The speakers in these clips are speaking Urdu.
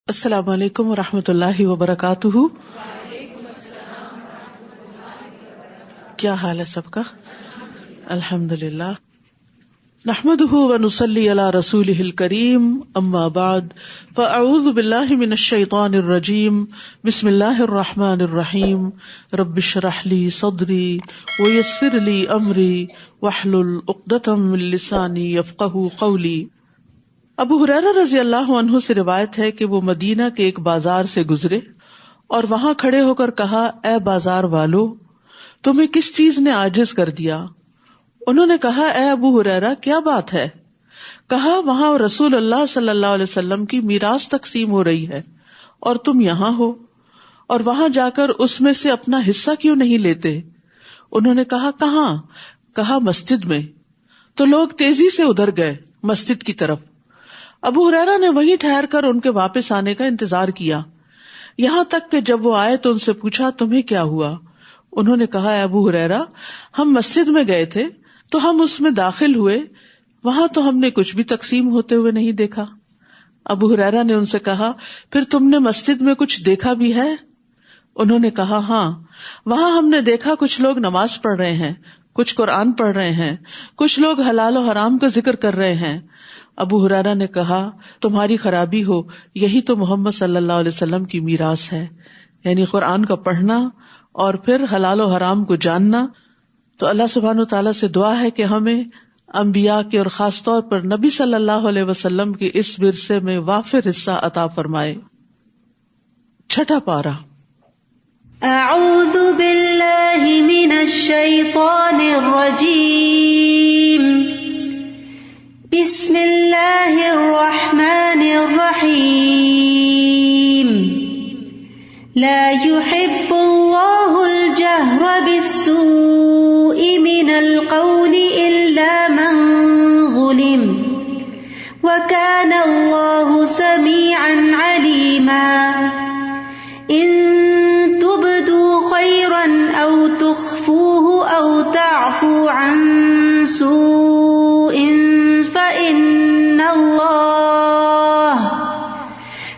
السلام علیکم ورحمۃ اللہ وبرکاتہ. کیا حال ہے سب کا؟ الحمد للہ. نحمده ونصلی علی رسولہ الکریم. اما بعد فاعوذ باللہ من الشیطان الرجیم. بسم اللہ الرحمن الرحیم. رب اشرح لی صدری ویسر لی امری واحلل عقدۃ من لسانی یفقہوا قولی. ابو ہریرہ رضی اللہ عنہ سے روایت ہے کہ وہ مدینہ کے ایک بازار سے گزرے اور وہاں کھڑے ہو کر کہا، اے بازار والو، تمہیں کس چیز نے عاجز کر دیا؟ انہوں نے کہا، اے ابو ہریرہ، کیا بات ہے؟ کہا، وہاں رسول اللہ صلی اللہ علیہ وسلم کی میراث تقسیم ہو رہی ہے اور تم یہاں ہو، اور وہاں جا کر اس میں سے اپنا حصہ کیوں نہیں لیتے؟ انہوں نے کہا، کہاں؟ کہا، مسجد میں. تو لوگ تیزی سے ادھر گئے مسجد کی طرف. ابو ہریرہ نے وہیں ٹھہر کر ان کے واپس آنے کا انتظار کیا، یہاں تک کہ جب وہ آئے تو ان سے پوچھا، تمہیں کیا ہوا؟ انہوں نے کہا، اے ابو ہریرہ، ہم مسجد میں گئے تھے تو ہم اس میں داخل ہوئے، وہاں تو ہم نے کچھ بھی تقسیم ہوتے ہوئے نہیں دیکھا. ابو ہریرہ نے ان سے کہا، پھر تم نے مسجد میں کچھ دیکھا بھی ہے؟ انہوں نے کہا، ہاں، وہاں ہم نے دیکھا کچھ لوگ نماز پڑھ رہے ہیں، کچھ قرآن پڑھ رہے ہیں، کچھ لوگ حلال و حرام کا ذکر کر رہے ہیں. ابو ہریرہ نے کہا، تمہاری خرابی ہو، یہی تو محمد صلی اللہ علیہ وسلم کی میراث ہے، یعنی قرآن کا پڑھنا اور پھر حلال و حرام کو جاننا. تو اللہ سبحانہ وتعالیٰ سے دعا ہے کہ ہمیں انبیاء کے اور خاص طور پر نبی صلی اللہ علیہ وسلم کے اس ورثے میں وافر حصہ عطا فرمائے. چھٹا پارہ. اعوذ باللہ من الشیطان الرجیم. بسم اللہ الرحمن الرحیم. لا يحب اللہ الجہر بالسوء من القول الا من ظلم وکان اللہ سمیعا علیما. ان تبدوا خیرا او تخفوه او تعفوا عن سوء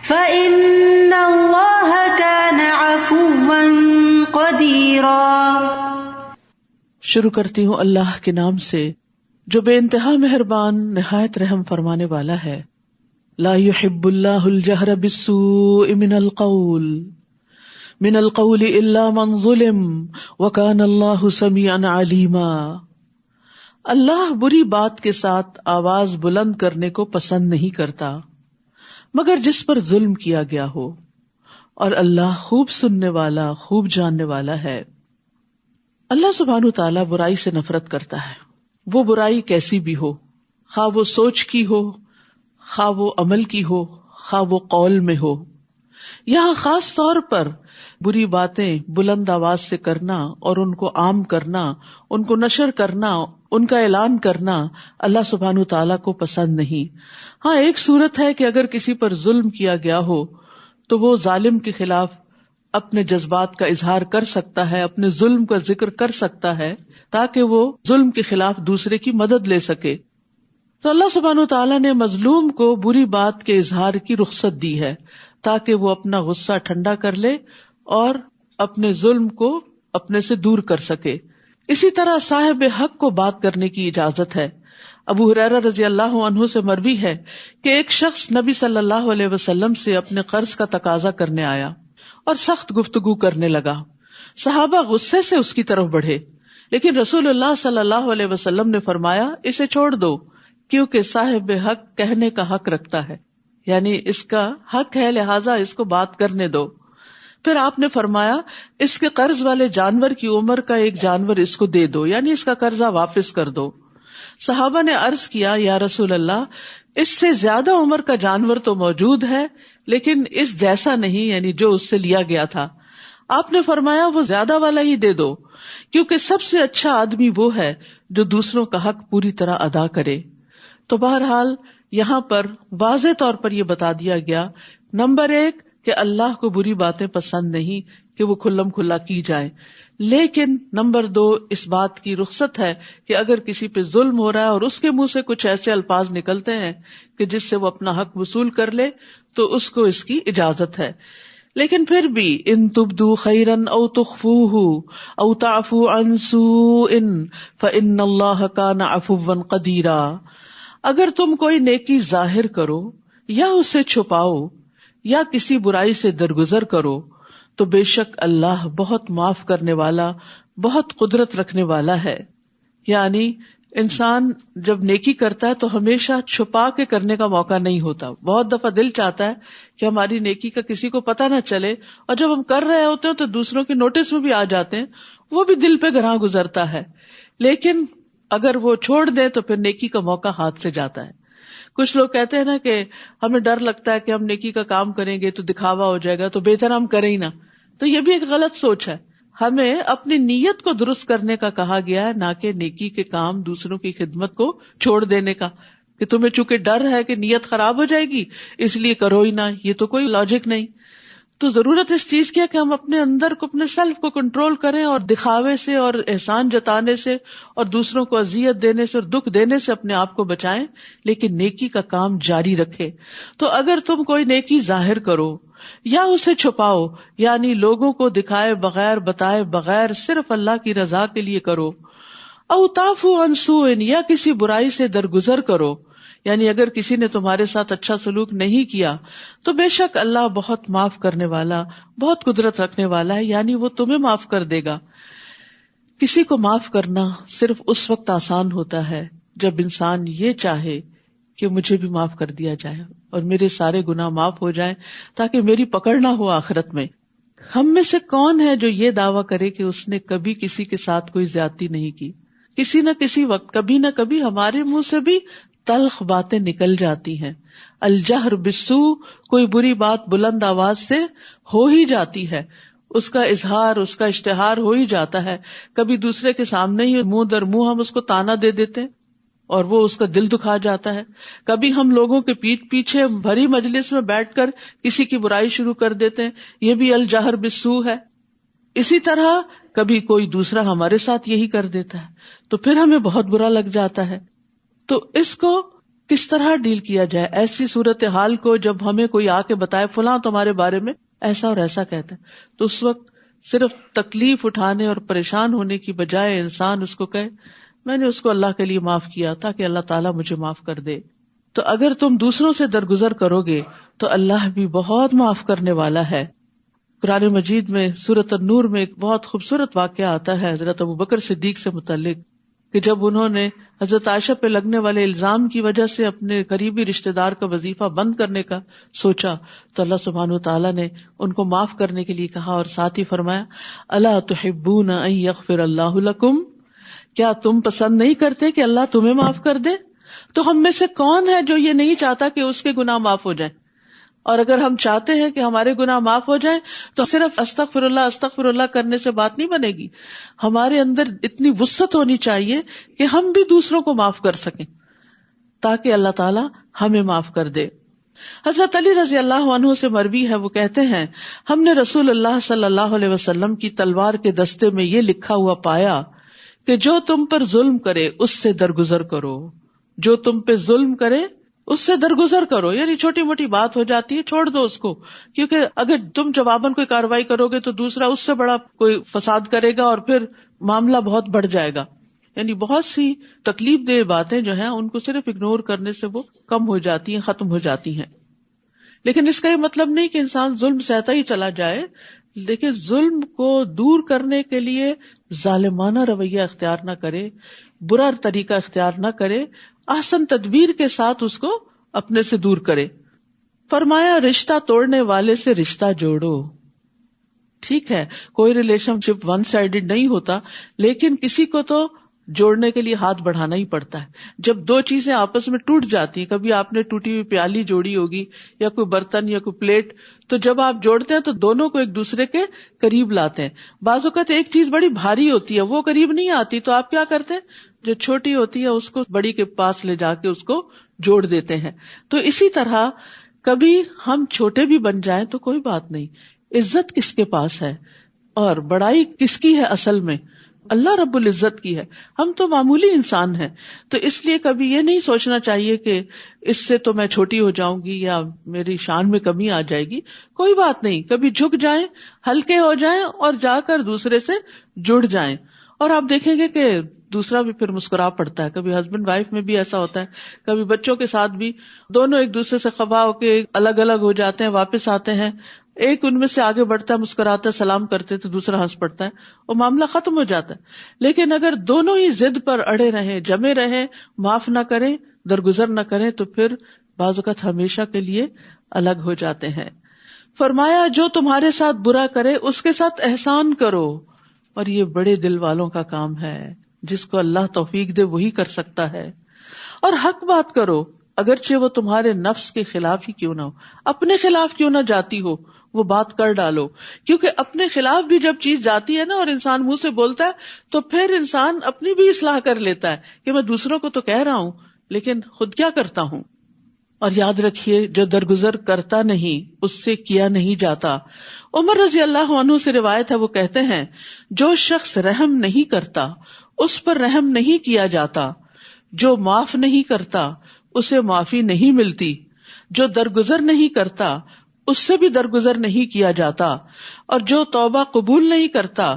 فإن اللہ کان عفوا قدیرا. شروع کرتی ہوں اللہ کے نام سے جو بے انتہا مہربان نہایت رحم فرمانے والا ہے. لا يحب اللہ الجہر بالسوء من القول الا من ظلم وکان اللہ سمیعا علیما. اللہ بری بات کے ساتھ آواز بلند کرنے کو پسند نہیں کرتا مگر جس پر ظلم کیا گیا ہو، اور اللہ خوب سننے والا، خوب جاننے والا ہے. اللہ سبحانہ تعالیٰ برائی سے نفرت کرتا ہے، وہ برائی کیسی بھی ہو، خواہ وہ سوچ کی ہو، خواہ وہ عمل کی ہو، خواہ وہ قول میں ہو. یہاں خاص طور پر بری باتیں بلند آواز سے کرنا اور ان کو عام کرنا، ان کو نشر کرنا، ان کا اعلان کرنا اللہ سبحانہ تعالیٰ کو پسند نہیں. ہاں، ایک صورت ہے کہ اگر کسی پر ظلم کیا گیا ہو تو وہ ظالم کے خلاف اپنے جذبات کا اظہار کر سکتا ہے، اپنے ظلم کا ذکر کر سکتا ہے تاکہ وہ ظلم کے خلاف دوسرے کی مدد لے سکے. تو اللہ سبحانہ تعالیٰ نے مظلوم کو بری بات کے اظہار کی رخصت دی ہے تاکہ وہ اپنا غصہ ٹھنڈا کر لے اور اپنے ظلم کو اپنے سے دور کر سکے. اسی طرح صاحب حق کو بات کرنے کی اجازت ہے. ابو ہریرہ رضی اللہ عنہ سے مروی ہے کہ ایک شخص نبی صلی اللہ علیہ وسلم سے اپنے قرض کا تقاضا کرنے آیا اور سخت گفتگو کرنے لگا. صحابہ غصے سے اس کی طرف بڑھے، لیکن رسول اللہ صلی اللہ علیہ وسلم نے فرمایا، اسے چھوڑ دو کیونکہ صاحب حق کہنے کا حق رکھتا ہے، یعنی اس کا حق ہے، لہٰذا اس کو بات کرنے دو. پھر آپ نے فرمایا، اس کے قرض والے جانور کی عمر کا ایک جانور اس کو دے دو، یعنی اس کا قرضہ واپس کر دو. صحابہ نے عرض کیا، یا رسول اللہ، اس سے زیادہ عمر کا جانور تو موجود ہے لیکن اس جیسا نہیں، یعنی جو اس سے لیا گیا تھا. آپ نے فرمایا، وہ زیادہ والا ہی دے دو کیونکہ سب سے اچھا آدمی وہ ہے جو دوسروں کا حق پوری طرح ادا کرے. تو بہرحال یہاں پر واضح طور پر یہ بتا دیا گیا، نمبر 1 کہ اللہ کو بری باتیں پسند نہیں کہ وہ کھلم کھلا کی جائیں، لیکن نمبر 2 اس بات کی رخصت ہے کہ اگر کسی پہ ظلم ہو رہا ہے اور اس کے منہ سے کچھ ایسے الفاظ نکلتے ہیں کہ جس سے وہ اپنا حق وصول کر لے تو اس کو اس کی اجازت ہے. لیکن پھر بھی ان تبدو خیرن او تخفوہ او تعفو عن سوء فإن اللہ کان عفوا قدیرا، اگر تم کوئی نیکی ظاہر کرو یا اسے چھپاؤ یا کسی برائی سے درگزر کرو تو بے شک اللہ بہت معاف کرنے والا، بہت قدرت رکھنے والا ہے. یعنی انسان جب نیکی کرتا ہے تو ہمیشہ چھپا کے کرنے کا موقع نہیں ہوتا. بہت دفعہ دل چاہتا ہے کہ ہماری نیکی کا کسی کو پتہ نہ چلے، اور جب ہم کر رہے ہوتے ہیں تو دوسروں کے نوٹس میں بھی آ جاتے ہیں، وہ بھی دل پہ گراں گزرتا ہے. لیکن اگر وہ چھوڑ دیں تو پھر نیکی کا موقع ہاتھ سے جاتا ہے. کچھ لوگ کہتے ہیں نا کہ ہمیں ڈر لگتا ہے کہ ہم نیکی کا کام کریں گے تو دکھاوا ہو جائے گا، تو بہتر ہم کریں ہی نہ. تو یہ بھی ایک غلط سوچ ہے. ہمیں اپنی نیت کو درست کرنے کا کہا گیا ہے، نہ کہ نیکی کے کام دوسروں کی خدمت کو چھوڑ دینے کا، کہ تمہیں چونکہ ڈر ہے کہ نیت خراب ہو جائے گی اس لیے کرو ہی نہ. یہ تو کوئی لاجک نہیں. تو ضرورت اس چیز کی ہے کہ ہم اپنے اندر کو، اپنے سیلف کو کنٹرول کریں اور دکھاوے سے اور احسان جتانے سے اور دوسروں کو اذیت دینے سے اور دکھ دینے سے اپنے آپ کو بچائیں، لیکن نیکی کا کام جاری رکھے. تو اگر تم کوئی نیکی ظاہر کرو یا اسے چھپاؤ، یعنی لوگوں کو دکھائے بغیر بتائے بغیر صرف اللہ کی رضا کے لیے کرو، او تعفو عن سوء یا کسی برائی سے درگزر کرو، یعنی اگر کسی نے تمہارے ساتھ اچھا سلوک نہیں کیا تو بے شک اللہ بہت معاف کرنے والا، بہت قدرت رکھنے والا ہے، یعنی وہ تمہیں معاف کر دے گا. کسی کو معاف کرنا صرف اس وقت آسان ہوتا ہے جب انسان یہ چاہے کہ مجھے بھی معاف کر دیا جائے اور میرے سارے گناہ معاف ہو جائیں تاکہ میری پکڑ نہ ہو آخرت میں. ہم میں سے کون ہے جو یہ دعویٰ کرے کہ اس نے کبھی کسی کے ساتھ کوئی زیادتی نہیں کی؟ کسی نہ کسی وقت، کبھی نہ کبھی ہمارے منہ سے بھی تلخ باتیں نکل جاتی ہیں. الجہر بالسوء، کوئی بری بات بلند آواز سے ہو ہی جاتی ہے، اس کا اظہار، اس کا اشتہار ہو ہی جاتا ہے. کبھی دوسرے کے سامنے ہی منہ در منہ ہم اس کو تانا دے دیتے ہیں اور وہ اس کا دل دکھا جاتا ہے. کبھی ہم لوگوں کے پیٹھ پیچھے بھری مجلس میں بیٹھ کر کسی کی برائی شروع کر دیتے ہیں، یہ بھی الجہر بالسوء ہے. اسی طرح کبھی کوئی دوسرا ہمارے ساتھ یہی کر دیتا ہے تو پھر ہمیں بہت برا لگ جاتا ہے. تو اس کو کس طرح ڈیل کیا جائے ایسی صورتحال کو جب ہمیں کوئی آ کے بتائے فلاں تمہارے بارے میں ایسا اور ایسا کہتا ہے، تو اس وقت صرف تکلیف اٹھانے اور پریشان ہونے کی بجائے انسان اس کو کہے میں نے اس کو اللہ کے لیے معاف کیا تاکہ اللہ تعالیٰ مجھے معاف کر دے. تو اگر تم دوسروں سے درگزر کرو گے تو اللہ بھی بہت معاف کرنے والا ہے. قرآن مجید میں سورۃ النور میں ایک بہت خوبصورت واقعہ آتا ہے حضرت ابوبکر صدیق سے متعلق، کہ جب انہوں نے حضرت عائشہ پہ لگنے والے الزام کی وجہ سے اپنے قریبی رشتہ دار کا وظیفہ بند کرنے کا سوچا تو اللہ سبحانہ وتعالیٰ نے ان کو معاف کرنے کے لیے کہا اور ساتھ ہی فرمایا الا تحبون ان یغفر اللہ لکم، کیا تم پسند نہیں کرتے کہ اللہ تمہیں معاف کر دے؟ تو ہم میں سے کون ہے جو یہ نہیں چاہتا کہ اس کے گناہ معاف ہو جائیں؟ اور اگر ہم چاہتے ہیں کہ ہمارے گناہ معاف ہو جائیں تو صرف استغفر اللہ کرنے سے بات نہیں بنے گی. ہمارے اندر اتنی وسعت ہونی چاہیے کہ ہم بھی دوسروں کو معاف کر سکیں تاکہ اللہ تعالیٰ ہمیں معاف کر دے. حضرت علی رضی اللہ عنہ سے مروی ہے، وہ کہتے ہیں ہم نے رسول اللہ صلی اللہ علیہ وسلم کی تلوار کے دستے میں یہ لکھا ہوا پایا کہ جو تم پر ظلم کرے اس سے درگزر کرو. جو تم پہ ظلم کرے اس سے درگزر کرو، یعنی چھوٹی موٹی بات ہو جاتی ہے چھوڑ دو اس کو، کیونکہ اگر تم جواباً کوئی کارروائی کرو گے تو دوسرا اس سے بڑا کوئی فساد کرے گا اور پھر معاملہ بہت بڑھ جائے گا. یعنی بہت سی تکلیف دہ باتیں جو ہیں ان کو صرف اگنور کرنے سے وہ کم ہو جاتی ہیں، ختم ہو جاتی ہیں. لیکن اس کا یہ مطلب نہیں کہ انسان ظلم سہتا ہی چلا جائے، لیکن ظلم کو دور کرنے کے لیے ظالمانہ رویہ اختیار نہ کرے، برا طریقہ اختیار نہ کرے، احسن تدبیر کے ساتھ اس کو اپنے سے دور کرے. فرمایا رشتہ توڑنے والے سے رشتہ جوڑو. ٹھیک ہے کوئی ریلیشن شپ ون سائیڈڈ نہیں ہوتا، لیکن کسی کو تو جوڑنے کے لیے ہاتھ بڑھانا ہی پڑتا ہے. جب دو چیزیں آپس میں ٹوٹ جاتی ہیں، کبھی آپ نے ٹوٹی ہوئی پیالی جوڑی ہوگی یا کوئی برتن یا کوئی پلیٹ، تو جب آپ جوڑتے ہیں تو دونوں کو ایک دوسرے کے قریب لاتے ہیں. بعض اوقات ایک چیز بڑی بھاری ہوتی ہے وہ قریب نہیں آتی، تو آپ کیا کرتے ہیں جو چھوٹی ہوتی ہے اس کو بڑی کے پاس لے جا کے اس کو جوڑ دیتے ہیں. تو اسی طرح کبھی ہم چھوٹے بھی بن جائیں تو کوئی بات نہیں، عزت کس کے پاس ہے؟ اور بڑائی کس کی ہے اصل میں؟ اللہ رب العزت کی ہے. ہم تو معمولی انسان ہیں, تو اس لیے کبھی یہ نہیں سوچنا چاہیے کہ اس سے تو میں چھوٹی ہو جاؤں گی یا میری شان میں کمی آ جائے گی. کوئی بات نہیں, کبھی جھک جائیں, ہلکے ہو جائیں اور جا کر دوسرے سے جڑ جائیں, اور آپ دیکھیں گے کہ دوسرا بھی پھر مسکرا پڑتا ہے. کبھی ہسبینڈ وائف میں بھی ایسا ہوتا ہے, کبھی بچوں کے ساتھ بھی, دونوں ایک دوسرے سے خفا ہو کے الگ الگ ہو جاتے ہیں, واپس آتے ہیں, ایک ان میں سے آگے بڑھتا ہے, مسکراتا ہے, سلام کرتے تو دوسرا ہنس پڑتا ہے, اور معاملہ ختم ہو جاتا ہے. لیکن اگر دونوں ہی ضد پر اڑے رہیں, جمے رہیں, معاف نہ کریں, درگزر نہ کریں, تو پھر بعض اوقات ہمیشہ کے لیے الگ ہو جاتے ہیں. فرمایا جو تمہارے ساتھ برا کرے اس کے ساتھ احسان کرو, اور یہ بڑے دل والوں کا کام ہے, جس کو اللہ توفیق دے وہی کر سکتا ہے. اور حق بات کرو اگرچہ وہ تمہارے نفس کے خلاف ہی کیوں نہ ہو, اپنے خلاف کیوں نہ جاتی ہو, وہ بات کر ڈالو. کیونکہ اپنے خلاف بھی جب چیز جاتی ہے نا اور انسان منہ سے بولتا ہے تو پھر انسان اپنی بھی اصلاح کر لیتا ہے کہ میں دوسروں کو تو کہہ رہا ہوں لیکن خود کیا کرتا ہوں. اور یاد رکھیے جو درگزر کرتا نہیں اس سے کیا نہیں جاتا. عمر رضی اللہ عنہ سے روایت ہے, وہ کہتے ہیں جو شخص رحم نہیں کرتا اس پر رحم نہیں کیا جاتا, جو معاف نہیں کرتا اسے معافی نہیں ملتی, جو درگزر نہیں کرتا اس سے بھی درگزر نہیں کیا جاتا, اور جو توبہ قبول نہیں کرتا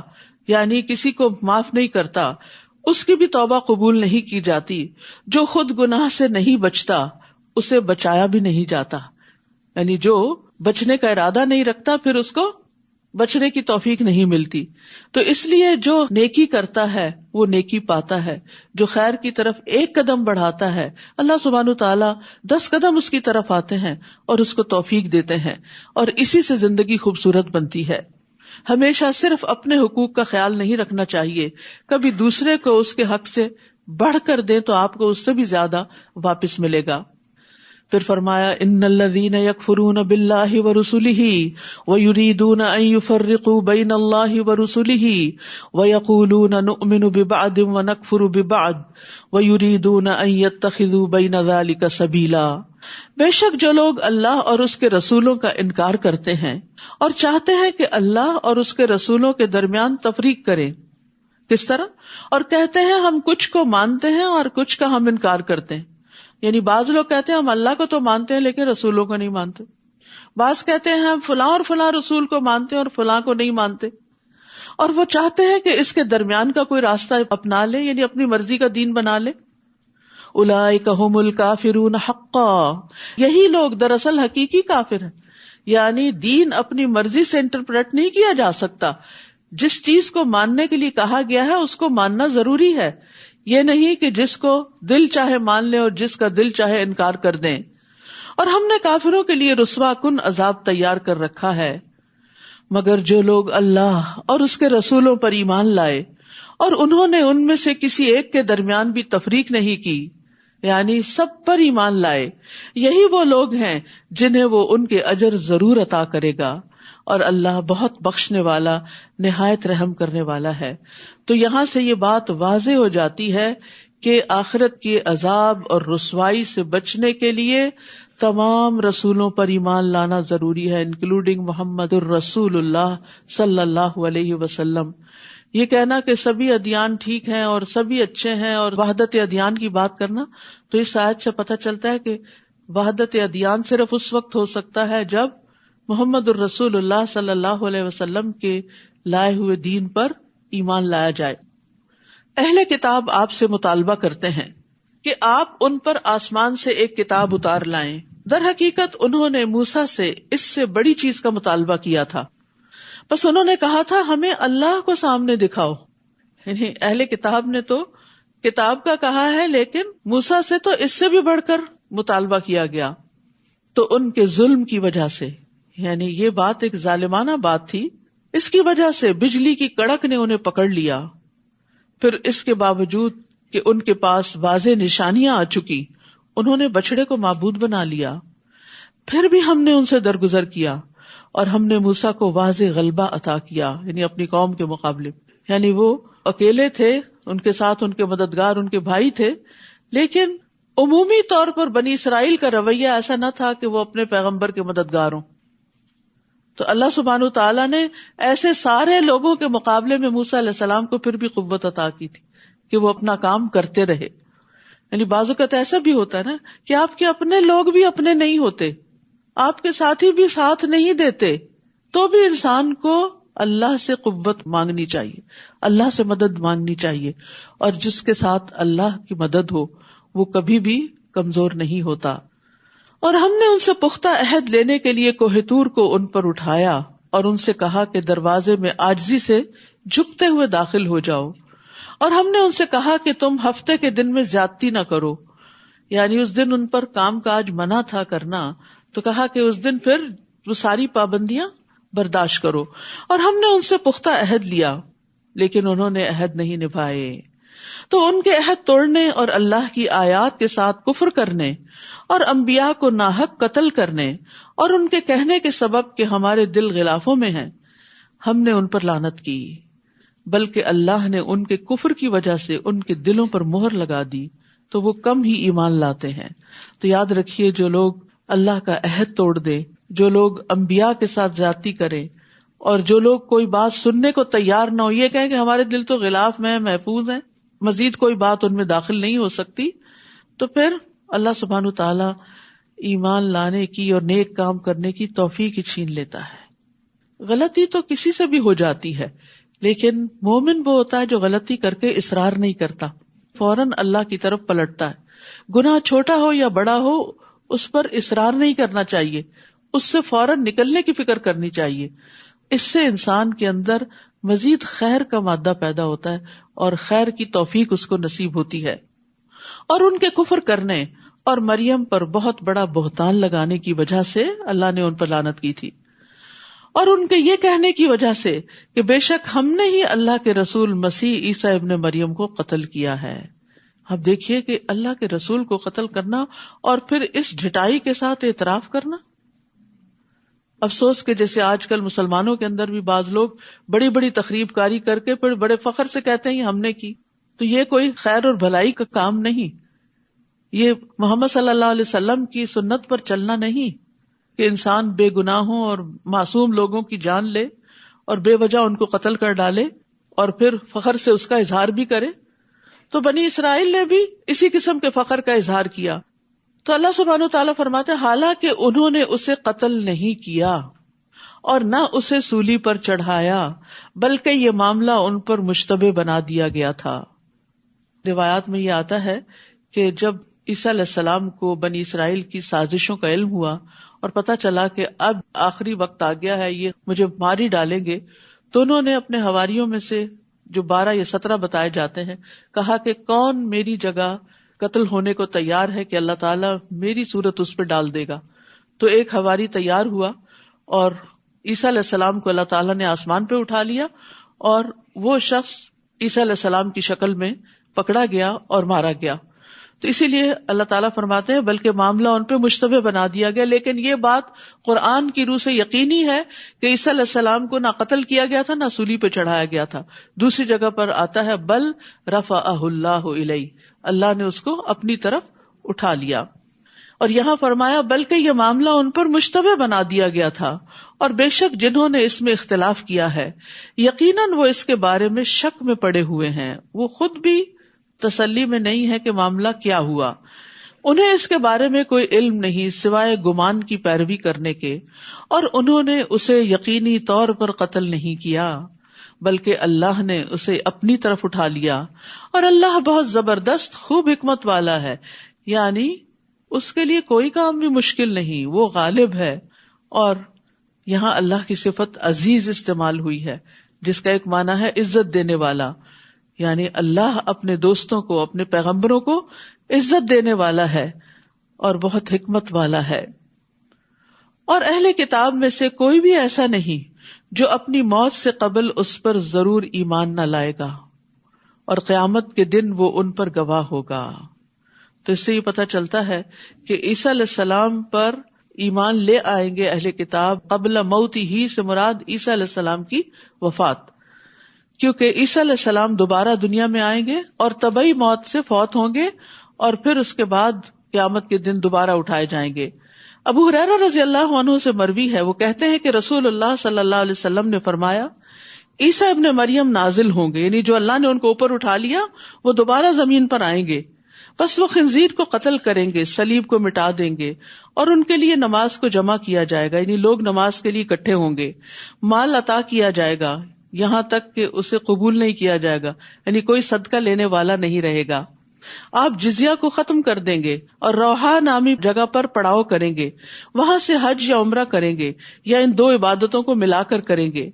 یعنی کسی کو معاف نہیں کرتا اس کی بھی توبہ قبول نہیں کی جاتی, جو خود گناہ سے نہیں بچتا اسے بچایا بھی نہیں جاتا. یعنی جو بچنے کا ارادہ نہیں رکھتا پھر اس کو بچنے کی توفیق نہیں ملتی. تو اس لیے جو نیکی کرتا ہے وہ نیکی پاتا ہے, جو خیر کی طرف ایک قدم بڑھاتا ہے اللہ سبحانہ تعالیٰ 10 قدم اس کی طرف آتے ہیں اور اس کو توفیق دیتے ہیں, اور اسی سے زندگی خوبصورت بنتی ہے. ہمیشہ صرف اپنے حقوق کا خیال نہیں رکھنا چاہیے, کبھی دوسرے کو اس کے حق سے بڑھ کر دیں تو آپ کو اس سے بھی زیادہ واپس ملے گا. پھر فرمایا ان الذین یکفرون باللہ ورسلہ ویریدون ان یفرقوا بین اللہ ورسلہ ویقولون نؤمن ببعض ونکفر ببعض ویریدون ان یتخذوا بین ذلک سبیلا. بے شک جو لوگ اللہ اور اس کے رسولوں کا انکار کرتے ہیں اور چاہتے ہیں کہ اللہ اور اس کے رسولوں کے درمیان تفریق کریں. کس طرح؟ اور کہتے ہیں ہم کچھ کو مانتے ہیں اور کچھ کا ہم انکار کرتے ہیں. یعنی بعض لوگ کہتے ہیں ہم اللہ کو تو مانتے ہیں لیکن رسولوں کو نہیں مانتے, بعض کہتے ہیں ہم فلاں اور فلاں رسول کو مانتے ہیں اور فلاں کو نہیں مانتے, اور وہ چاہتے ہیں کہ اس کے درمیان کا کوئی راستہ اپنا لے, یعنی اپنی مرضی کا دین بنا لے. اولئک ھم الکافرون حقا, یہی لوگ دراصل حقیقی کافر ہیں. یعنی دین اپنی مرضی سے انٹرپریٹ نہیں کیا جا سکتا, جس چیز کو ماننے کے لیے کہا گیا ہے اس کو ماننا ضروری ہے, یہ نہیں کہ جس کو دل چاہے مان لیں اور جس کا دل چاہے انکار کر دیں. اور ہم نے کافروں کے لیے رسوا کن عذاب تیار کر رکھا ہے, مگر جو لوگ اللہ اور اس کے رسولوں پر ایمان لائے اور انہوں نے ان میں سے کسی ایک کے درمیان بھی تفریق نہیں کی, یعنی سب پر ایمان لائے, یہی وہ لوگ ہیں جنہیں وہ ان کے اجر ضرور عطا کرے گا, اور اللہ بہت بخشنے والا نہایت رحم کرنے والا ہے. تو یہاں سے یہ بات واضح ہو جاتی ہے کہ آخرت کے عذاب اور رسوائی سے بچنے کے لیے تمام رسولوں پر ایمان لانا ضروری ہے, انکلوڈنگ محمد الرسول اللہ صلی اللہ علیہ وسلم. یہ کہنا کہ سبھی ادیان ٹھیک ہیں اور سبھی اچھے ہیں اور وحدت ادیان کی بات کرنا, تو اس آیت سے پتہ چلتا ہے کہ وحدت ادیان صرف اس وقت ہو سکتا ہے جب محمد الرسول اللہ صلی اللہ علیہ وسلم کے لائے ہوئے دین پر ایمان لایا جائے. اہل کتاب آپ سے مطالبہ کرتے ہیں کہ آپ ان پر آسمان سے ایک کتاب اتار لائیں. در حقیقت انہوں نے موسیٰ سے اس سے بڑی چیز کا مطالبہ کیا تھا, بس انہوں نے کہا تھا ہمیں اللہ کو سامنے دکھاؤ. یعنی اہل کتاب نے تو کتاب کا کہا ہے لیکن موسیٰ سے تو اس سے بھی بڑھ کر مطالبہ کیا گیا. تو ان کے ظلم کی وجہ سے, یعنی یہ بات ایک ظالمانہ بات تھی, اس کی وجہ سے بجلی کی کڑک نے انہیں پکڑ لیا. پھر اس کے باوجود کہ ان کے پاس واضح نشانیاں آ چکی, انہوں نے بچڑے کو معبود بنا لیا. پھر بھی ہم نے ان سے درگزر کیا اور ہم نے موسیٰ کو واضح غلبہ عطا کیا, یعنی اپنی قوم کے مقابلے. یعنی وہ اکیلے تھے, ان کے ساتھ ان کے مددگار ان کے بھائی تھے, لیکن عمومی طور پر بنی اسرائیل کا رویہ ایسا نہ تھا کہ وہ اپنے پیغمبر کے مددگار ہوں. تو اللہ سبحانہ تعالیٰ نے ایسے سارے لوگوں کے مقابلے میں موسیٰ علیہ السلام کو پھر بھی قوت عطا کی تھی کہ وہ اپنا کام کرتے رہے. یعنی بعض اوقات ایسا بھی ہوتا ہے نا کہ آپ کے اپنے لوگ بھی اپنے نہیں ہوتے، آپ کے ساتھی بھی ساتھ نہیں دیتے، تو بھی انسان کو اللہ سے قوت مانگنی چاہیے، اللہ سے مدد مانگنی چاہیے، اور جس کے ساتھ اللہ کی مدد ہو وہ کبھی بھی کمزور نہیں ہوتا. اور ہم نے ان سے پختہ عہد لینے کے لیے کوہ طور کو ان پر اٹھایا اور ان سے کہا کہ دروازے میں عاجزی سے جھکتے ہوئے داخل ہو جاؤ. اور ہم نے ان سے کہا کہ تم ہفتے کے دن میں زیادتی نہ کرو، یعنی اس دن ان پر کام کاج منع تھا کرنا، تو کہا کہ اس دن پھر وہ ساری پابندیاں برداشت کرو. اور ہم نے ان سے پختہ عہد لیا لیکن انہوں نے عہد نہیں نبھائے. تو ان کے عہد توڑنے اور اللہ کی آیات کے ساتھ کفر کرنے اور انبیاء کو ناحق قتل کرنے اور ان کے کہنے کے سبب کہ ہمارے دل غلافوں میں ہیں، ہم نے ان پر لعنت کی، بلکہ اللہ نے ان کے کفر کی وجہ سے ان کے دلوں پر مہر لگا دی تو وہ کم ہی ایمان لاتے ہیں. تو یاد رکھیے، جو لوگ اللہ کا عہد توڑ دے، جو لوگ انبیاء کے ساتھ زیادتی کرے، اور جو لوگ کوئی بات سننے کو تیار نہ ہو، یہ کہیں کہ ہمارے دل تو غلاف میں محفوظ ہیں، مزید کوئی بات ان میں داخل نہیں ہو سکتی، تو پھر اللہ سبحانہ تعالیٰ ایمان لانے کی اور نیک کام کرنے کی توفیق چھین لیتا ہے. غلطی تو کسی سے بھی ہو جاتی ہے، لیکن مومن وہ ہوتا ہے جو غلطی کر کے اصرار نہیں کرتا، فوراً اللہ کی طرف پلٹتا ہے. گناہ چھوٹا ہو یا بڑا ہو اس پر اصرار نہیں کرنا چاہیے، اس سے فوراً نکلنے کی فکر کرنی چاہیے. اس سے انسان کے اندر مزید خیر کا مادہ پیدا ہوتا ہے اور خیر کی توفیق اس کو نصیب ہوتی ہے. اور ان کے کفر کرنے اور مریم پر بہت بڑا بہتان لگانے کی وجہ سے اللہ نے ان پر لعنت کی تھی، اور ان کے یہ کہنے کی وجہ سے کہ بے شک ہم نے ہی اللہ کے رسول مسیح عیسیٰ ابن مریم کو قتل کیا ہے. اب دیکھیے کہ اللہ کے رسول کو قتل کرنا اور پھر اس ڈھٹائی کے ساتھ اعتراف کرنا. افسوس کہ جیسے آج کل مسلمانوں کے اندر بھی بعض لوگ بڑی بڑی تخریب کاری کر کے پھر بڑے فخر سے کہتے ہیں ہم نے کی، تو یہ کوئی خیر اور بھلائی کا کام نہیں. یہ محمد صلی اللہ علیہ وسلم کی سنت پر چلنا نہیں کہ انسان بے گناہوں اور معصوم لوگوں کی جان لے اور بے وجہ ان کو قتل کر ڈالے اور پھر فخر سے اس کا اظہار بھی کرے. تو بنی اسرائیل نے بھی اسی قسم کے فخر کا اظہار کیا. تو اللہ سبحانہ وتعالیٰ فرماتے ہیں حالانکہ انہوں نے اسے قتل نہیں کیا اور نہ اسے سولی پر چڑھایا، بلکہ یہ معاملہ ان پر مشتبہ بنا دیا گیا تھا. روایات میں یہ آتا ہے کہ جب عیسیٰ علیہ السلام کو بنی اسرائیل کی سازشوں کا علم ہوا اور پتہ چلا کہ اب آخری وقت آ گیا ہے، یہ مجھے مار ہی ڈالیں گے، تو انہوں نے اپنے حواریوں میں سے جو 12 یا 17 بتائے جاتے ہیں کہا کہ کون میری جگہ قتل ہونے کو تیار ہے کہ اللہ تعالیٰ میری صورت اس پہ ڈال دے گا. تو ایک حواری تیار ہوا اور عیسیٰ علیہ السلام کو اللہ تعالیٰ نے آسمان پہ اٹھا لیا اور وہ شخص عیسیٰ علیہ السلام کی شکل میں پکڑا گیا اور مارا گیا. تو اسی لیے اللہ تعالیٰ فرماتے ہیں بلکہ معاملہ ان پہ مشتبہ بنا دیا گیا. لیکن یہ بات قرآن کی روح سے یقینی ہے کہ عیسیٰ علیہ السلام کو نہ قتل کیا گیا تھا نہ سولی پہ چڑھایا گیا تھا. دوسری جگہ پر آتا ہے بل رفعہ اللہ الیہ، اللہ نے اس کو اپنی طرف اٹھا لیا. اور یہاں فرمایا بلکہ یہ معاملہ ان پر مشتبہ بنا دیا گیا تھا، اور بے شک جنہوں نے اس میں اختلاف کیا ہے یقیناً وہ اس کے بارے میں شک میں پڑے ہوئے ہیں. وہ خود بھی تسلی میں نہیں ہے کہ معاملہ کیا ہوا. انہیں اس کے بارے میں کوئی علم نہیں سوائے گمان کی پیروی کرنے کے، اور انہوں نے اسے یقینی طور پر قتل نہیں کیا بلکہ اللہ نے اسے اپنی طرف اٹھا لیا. اور اللہ بہت زبردست خوب حکمت والا ہے، یعنی اس کے لیے کوئی کام بھی مشکل نہیں، وہ غالب ہے. اور یہاں اللہ کی صفت عزیز استعمال ہوئی ہے جس کا ایک معنی ہے عزت دینے والا، یعنی اللہ اپنے دوستوں کو، اپنے پیغمبروں کو عزت دینے والا ہے اور بہت حکمت والا ہے. اور اہل کتاب میں سے کوئی بھی ایسا نہیں جو اپنی موت سے قبل اس پر ضرور ایمان نہ لائے گا، اور قیامت کے دن وہ ان پر گواہ ہوگا. تو اس سے یہ پتہ چلتا ہے کہ عیسیٰ علیہ السلام پر ایمان لے آئیں گے اہل کتاب قبل موت ہی سے مراد عیسیٰ علیہ السلام کی وفات، کیونکہ عیسیٰ علیہ السلام دوبارہ دنیا میں آئیں گے اور طبعی موت سے فوت ہوں گے اور پھر اس کے بعد قیامت کے دن دوبارہ اٹھائے جائیں گے. ابو ہریرہ رضی اللہ عنہ سے مروی ہے، وہ کہتے ہیں کہ رسول اللہ صلی اللہ علیہ وسلم نے فرمایا عیسیٰ ابن مریم نازل ہوں گے، یعنی جو اللہ نے ان کو اوپر اٹھا لیا وہ دوبارہ زمین پر آئیں گے، بس وہ خنزیر کو قتل کریں گے، صلیب کو مٹا دیں گے، اور ان کے لیے نماز کو جمع کیا جائے گا، یعنی لوگ نماز کے لیے اکٹھے ہوں گے، مال عطا کیا جائے گا یہاں تک کہ اسے قبول نہیں کیا جائے گا، یعنی کوئی صدقہ لینے والا نہیں رہے گا، آپ جزیہ کو ختم کر دیں گے اور روحا نامی جگہ پر پڑاؤ کریں گے، وہاں سے حج یا عمرہ کریں گے یا ان دو عبادتوں کو ملا کر کریں گے۔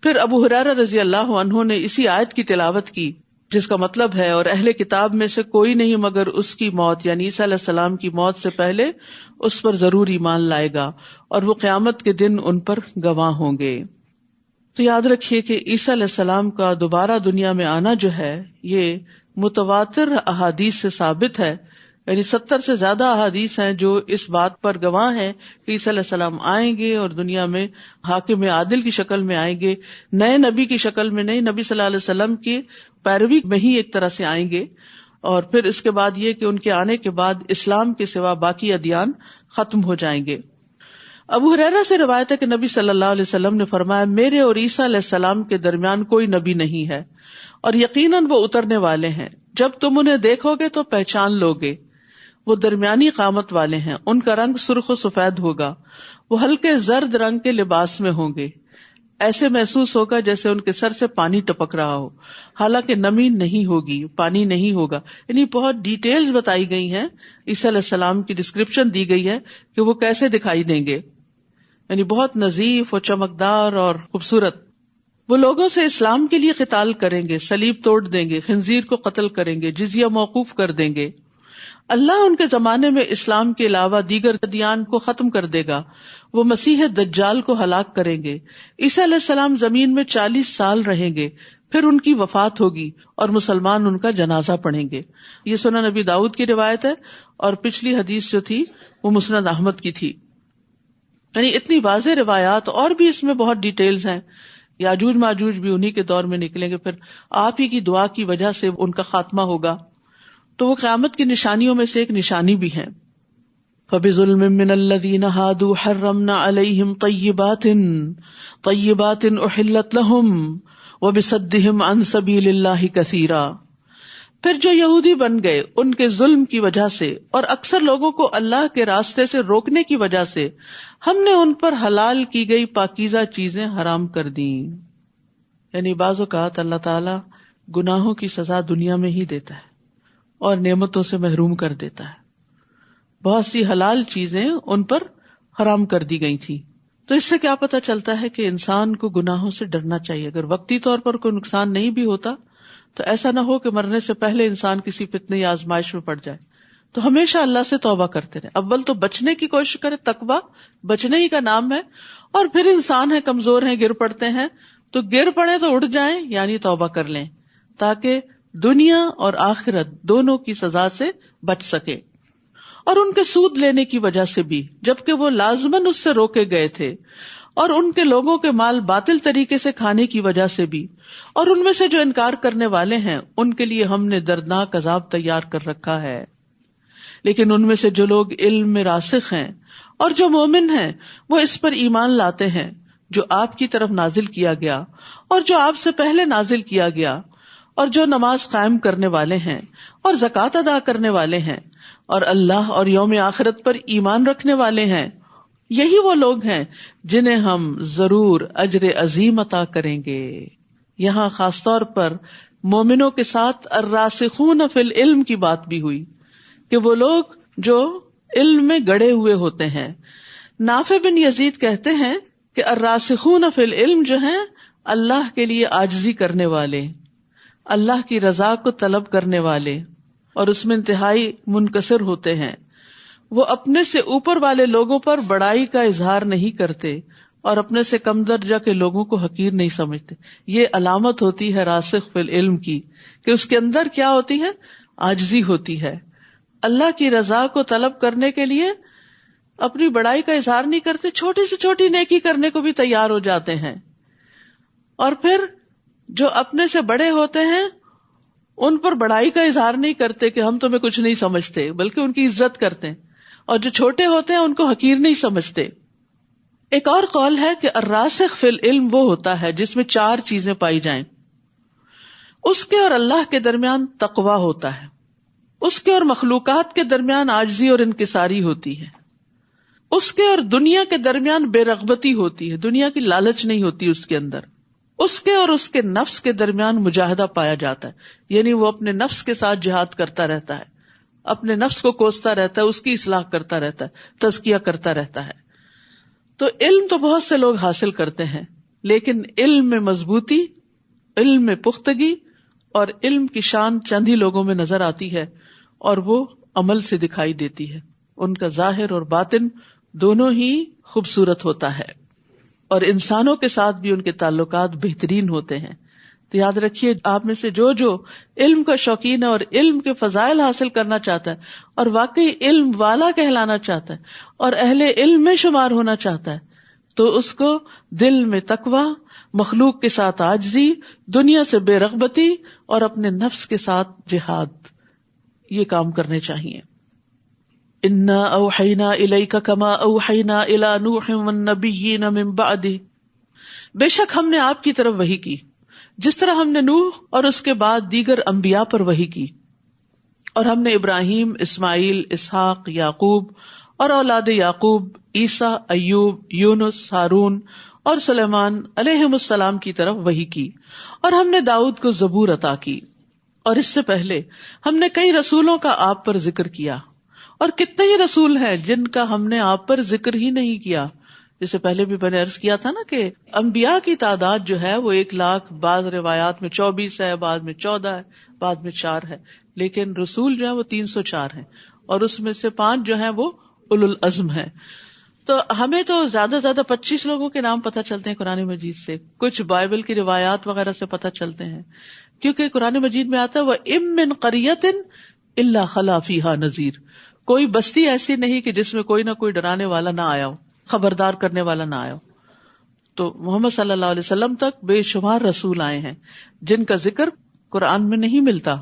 پھر ابو ہریرہ رضی اللہ عنہ نے اسی آیت کی تلاوت کی جس کا مطلب ہے اور اہل کتاب میں سے کوئی نہیں مگر اس کی موت یعنی عیسیٰ علیہ السلام کی موت سے پہلے اس پر ضرور ایمان لائے گا اور وہ قیامت کے دن ان پر گواہ ہوں گے۔ تو یاد رکھیے کہ عیسیٰ علیہ السلام کا دوبارہ دنیا میں آنا جو ہے یہ متواتر احادیث سے ثابت ہے، یعنی 70 سے زیادہ احادیث ہیں جو اس بات پر گواہ ہیں کہ عیسیٰ علیہ السلام آئیں گے اور دنیا میں حاکم عادل کی شکل میں آئیں گے، نئے نبی کی شکل میں نہیں، نبی صلی اللہ علیہ وسلم کی پیروی میں ہی ایک طرح سے آئیں گے، اور پھر اس کے بعد یہ کہ ان کے آنے کے بعد اسلام کے سوا باقی ادیان ختم ہو جائیں گے۔ ابو ہریرہ سے روایت ہے کہ نبی صلی اللہ علیہ وسلم نے فرمایا میرے اور عیسیٰ علیہ السلام کے درمیان کوئی نبی نہیں ہے اور یقیناً وہ اترنے والے ہیں، جب تم انہیں دیکھو گے تو پہچان لو گے، وہ درمیانی قامت والے ہیں، ان کا رنگ سرخ و سفید ہوگا، وہ ہلکے زرد رنگ کے لباس میں ہوں گے، ایسے محسوس ہوگا جیسے ان کے سر سے پانی ٹپک رہا ہو، حالانکہ نمی نہیں ہوگی، پانی نہیں ہوگا، یعنی بہت ڈیٹیلز بتائی گئی ہیں، عیسیٰ علیہ السلام کی ڈسکرپشن دی گئی ہے کہ وہ کیسے دکھائی دیں گے، یعنی بہت نظیف اور چمکدار اور خوبصورت۔ وہ لوگوں سے اسلام کے لیے قتال کریں گے، صلیب توڑ دیں گے، خنزیر کو قتل کریں گے، جزیہ موقوف کر دیں گے، اللہ ان کے زمانے میں اسلام کے علاوہ دیگر ادیان کو ختم کر دے گا، وہ مسیح دجال کو ہلاک کریں گے، عیسیٰ علیہ السلام زمین میں 40 سال رہیں گے، پھر ان کی وفات ہوگی اور مسلمان ان کا جنازہ پڑھیں گے۔ یہ سنن نبی داؤد کی روایت ہے اور پچھلی حدیث جو تھی وہ مسند احمد کی تھی، یعنی اتنی واضح روایات، اور بھی اس میں بہت ڈیٹیلز ہیں۔ یاجوج ماجوج بھی انہی کے دور میں نکلیں گے، پھر آپ ہی کی دعا کی وجہ سے ان کا خاتمہ ہوگا، تو وہ قیامت کی نشانیوں میں سے ایک نشانی بھی ہے۔ فَبِظُلْمٍ مِّنَ الَّذِينَ هَادُوا حَرَّمْنَا عَلَيْهِمْ طَيِّبَاتٍ أُحِلَّتْ لَهُمْ وَبِصَدِّهِمْ عَن سَبِيلِ اللَّهِ كَثِيرًا۔ پھر جو یہودی بن گئے ان کے ظلم کی وجہ سے اور اکثر لوگوں کو اللہ کے راستے سے روکنے کی وجہ سے ہم نے ان پر حلال کی گئی پاکیزہ چیزیں حرام کر دیں، یعنی بعض اوقات اللہ تعالی گناہوں کی سزا دنیا میں ہی دیتا ہے اور نعمتوں سے محروم کر دیتا ہے۔ بہت سی حلال چیزیں ان پر حرام کر دی گئی تھی، تو اس سے کیا پتہ چلتا ہے کہ انسان کو گناہوں سے ڈرنا چاہیے۔ اگر وقتی طور پر کوئی نقصان نہیں بھی ہوتا تو ایسا نہ ہو کہ مرنے سے پہلے انسان کسی فتنے یا آزمائش میں پڑ جائے، تو ہمیشہ اللہ سے توبہ کرتے رہے۔ اول تو بچنے کی کوشش کرے، تقویٰ بچنے ہی کا نام ہے، اور پھر انسان ہے، کمزور ہیں، گر پڑتے ہیں تو گر پڑے تو اٹھ جائیں، یعنی توبہ کر لیں تاکہ دنیا اور آخرت دونوں کی سزا سے بچ سکے۔ اور ان کے سود لینے کی وجہ سے بھی، جبکہ وہ لازماً اس سے روکے گئے تھے، اور ان کے لوگوں کے مال باطل طریقے سے کھانے کی وجہ سے بھی، اور ان میں سے جو انکار کرنے والے ہیں ان کے لیے ہم نے دردناک عذاب تیار کر رکھا ہے۔ لیکن ان میں سے جو لوگ علم میں راسخ ہیں اور جو مومن ہیں وہ اس پر ایمان لاتے ہیں جو آپ کی طرف نازل کیا گیا اور جو آپ سے پہلے نازل کیا گیا، اور جو نماز قائم کرنے والے ہیں اور زکوٰۃ ادا کرنے والے ہیں اور اللہ اور یوم آخرت پر ایمان رکھنے والے ہیں، یہی وہ لوگ ہیں جنہیں ہم ضرور اجر عظیم عطا کریں گے۔ یہاں خاص طور پر مومنوں کے ساتھ الراسخون فی العلم کی بات بھی ہوئی کہ وہ لوگ جو علم میں گڑے ہوئے ہوتے ہیں۔ نافع بن یزید کہتے ہیں کہ الراسخون فی العلم جو ہیں اللہ کے لیے عاجزی کرنے والے، اللہ کی رضا کو طلب کرنے والے، اور اس میں انتہائی منکسر ہوتے ہیں۔ وہ اپنے سے اوپر والے لوگوں پر بڑائی کا اظہار نہیں کرتے اور اپنے سے کم درجہ کے لوگوں کو حقیر نہیں سمجھتے۔ یہ علامت ہوتی ہے راسخ فی العلم کی کہ اس کے اندر کیا ہوتی ہے؟ عاجزی ہوتی ہے۔ اللہ کی رضا کو طلب کرنے کے لیے اپنی بڑائی کا اظہار نہیں کرتے، چھوٹی سے چھوٹی نیکی کرنے کو بھی تیار ہو جاتے ہیں، اور پھر جو اپنے سے بڑے ہوتے ہیں ان پر بڑائی کا اظہار نہیں کرتے کہ ہم تمہیں کچھ نہیں سمجھتے، بلکہ ان کی عزت کرتے ہیں اور جو چھوٹے ہوتے ہیں ان کو حقیر نہیں سمجھتے. ایک اور قول ہے کہ الراسخ فی العلم وہ ہوتا ہے جس میں 4 چیزیں پائی جائیں. اس کے اور اللہ کے درمیان تقوی ہوتا ہے، اس کے اور مخلوقات کے درمیان عاجزی اور انکساری ہوتی ہے، اس کے اور دنیا کے درمیان بے رغبتی ہوتی ہے، دنیا کی لالچ نہیں ہوتی اس کے اندر، اس کے اور اس کے نفس کے درمیان مجاہدہ پایا جاتا ہے، یعنی وہ اپنے نفس کے ساتھ جہاد کرتا رہتا ہے، اپنے نفس کو کوستا رہتا ہے، اس کی اصلاح کرتا رہتا ہے، تزکیہ کرتا رہتا ہے. تو علم تو بہت سے لوگ حاصل کرتے ہیں، لیکن علم میں مضبوطی، علم میں پختگی اور علم کی شان چند ہی لوگوں میں نظر آتی ہے، اور وہ عمل سے دکھائی دیتی ہے. ان کا ظاہر اور باطن دونوں ہی خوبصورت ہوتا ہے، اور انسانوں کے ساتھ بھی ان کے تعلقات بہترین ہوتے ہیں. تو یاد رکھیے، آپ میں سے جو علم کا شوقین ہے اور علم کے فضائل حاصل کرنا چاہتا ہے اور واقعی علم والا کہلانا چاہتا ہے اور اہل علم میں شمار ہونا چاہتا ہے، تو اس کو دل میں تقوی، مخلوق کے ساتھ عاجزی، دنیا سے بے رغبتی اور اپنے نفس کے ساتھ جہاد، یہ کام کرنے چاہیے. انا اوحینا الیک کما اوحینا الی نوح والنبیین من بعدہ، بے شک ہم نے آپ کی طرف وحی کی جس طرح ہم نے نوح اور اس کے بعد دیگر انبیاء پر وحی کی، اور ہم نے ابراہیم، اسماعیل، اسحاق، یعقوب اور اولاد یعقوب، عیسیٰ، ایوب، یونس، ہارون اور سلیمان علیہم السلام کی طرف وحی کی، اور ہم نے داؤد کو زبور عطا کی، اور اس سے پہلے ہم نے کئی رسولوں کا آپ پر ذکر کیا، اور کتنے ہی رسول ہیں جن کا ہم نے آپ پر ذکر ہی نہیں کیا. جسے پہلے بھی میں نے عرض کیا تھا نا کہ انبیاء کی تعداد جو ہے وہ 1,00,000، بعض روایات میں 24 ہے، بعض میں 14 ہے، بعض میں 4 ہے، لیکن رسول جو ہے وہ 304 ہیں، اور اس میں سے 5 جو ہیں وہ اولو العزم ہیں. تو ہمیں تو زیادہ سے زیادہ 25 لوگوں کے نام پتہ چلتے ہیں قرآن مجید سے، کچھ بائبل کی روایات وغیرہ سے پتہ چلتے ہیں، کیونکہ قرآن مجید میں آتا ہے وَإِن مِّن قَرْيَةٍ إِلَّا خَلَا فِيهَا نَذِيرٌ، کوئی بستی ایسی نہیں کہ جس میں کوئی نہ کوئی ڈرانے والا نہ آیا ہو، خبردار کرنے والا نہ آیا ہو. تو محمد صلی اللہ علیہ وسلم تک بے شمار رسول آئے ہیں جن کا ذکر قرآن میں نہیں ملتا.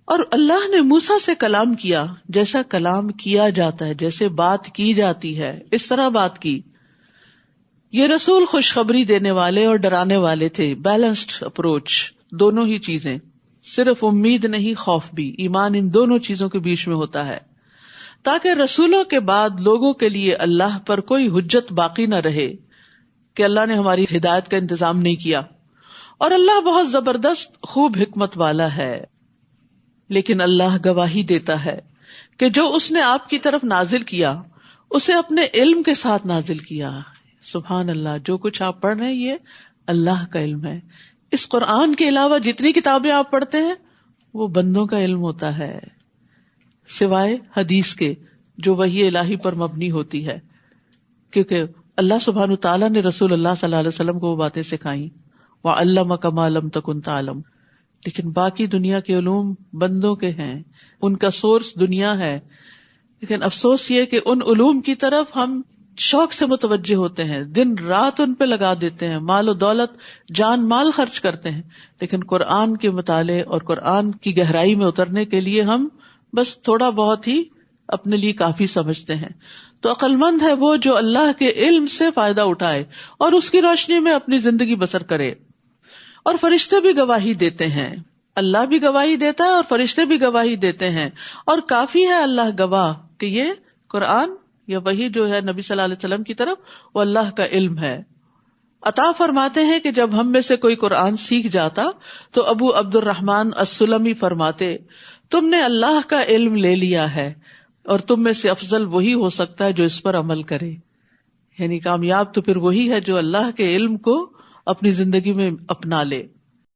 اور اللہ نے موسیٰ سے کلام کیا جیسا کلام کیا جاتا ہے، جیسے بات کی جاتی ہے اس طرح بات کی. یہ رسول خوشخبری دینے والے اور ڈرانے والے تھے، بیلنسڈ اپروچ، دونوں ہی چیزیں، صرف امید نہیں خوف بھی، ایمان ان دونوں چیزوں کے بیچ میں ہوتا ہے، تاکہ رسولوں کے بعد لوگوں کے لیے اللہ پر کوئی حجت باقی نہ رہے کہ اللہ نے ہماری ہدایت کا انتظام نہیں کیا. اور اللہ بہت زبردست خوب حکمت والا ہے. لیکن اللہ گواہی دیتا ہے کہ جو اس نے آپ کی طرف نازل کیا اسے اپنے علم کے ساتھ نازل کیا. سبحان اللہ، جو کچھ آپ پڑھ رہے ہیں یہ اللہ کا علم ہے. اس قرآن کے علاوہ جتنی کتابیں آپ پڑھتے ہیں وہ بندوں کا علم ہوتا ہے، سوائے حدیث کے جو وحی الہی پر مبنی ہوتی ہے، کیونکہ اللہ سبحانہ تعالیٰ نے رسول اللہ صلی اللہ علیہ وسلم کو وہ باتیں سکھائیں، وَعَلَّمَكَ مَا لَمْ تَكُنْ تَعْلَمْ. لیکن باقی دنیا کے علوم بندوں کے ہیں، ان کا سورس دنیا ہے. لیکن افسوس یہ کہ ان علوم کی طرف ہم شوق سے متوجہ ہوتے ہیں، دن رات ان پہ لگا دیتے ہیں، مال و دولت، جان مال خرچ کرتے ہیں، لیکن قرآن کے مطالعے اور قرآن کی گہرائی میں اترنے کے لیے ہم بس تھوڑا بہت ہی اپنے لیے کافی سمجھتے ہیں. تو عقل مند ہے وہ جو اللہ کے علم سے فائدہ اٹھائے اور اس کی روشنی میں اپنی زندگی بسر کرے. اور فرشتے بھی گواہی دیتے ہیں، اللہ بھی گواہی دیتا ہے اور فرشتے بھی گواہی دیتے ہیں، اور کافی ہے اللہ گواہ کہ یہ قرآن یا وحی جو ہے نبی صلی اللہ علیہ وسلم کی طرف وہ اللہ کا علم ہے. عطا فرماتے ہیں کہ جب ہم میں سے کوئی قرآن سیکھ جاتا تو ابو عبد الرحمن السلمی فرماتے، تم نے اللہ کا علم لے لیا ہے اور تم میں سے افضل وہی ہو سکتا ہے جو اس پر عمل کرے. یعنی کامیاب تو پھر وہی ہے جو اللہ کے علم کو اپنی زندگی میں اپنا لے.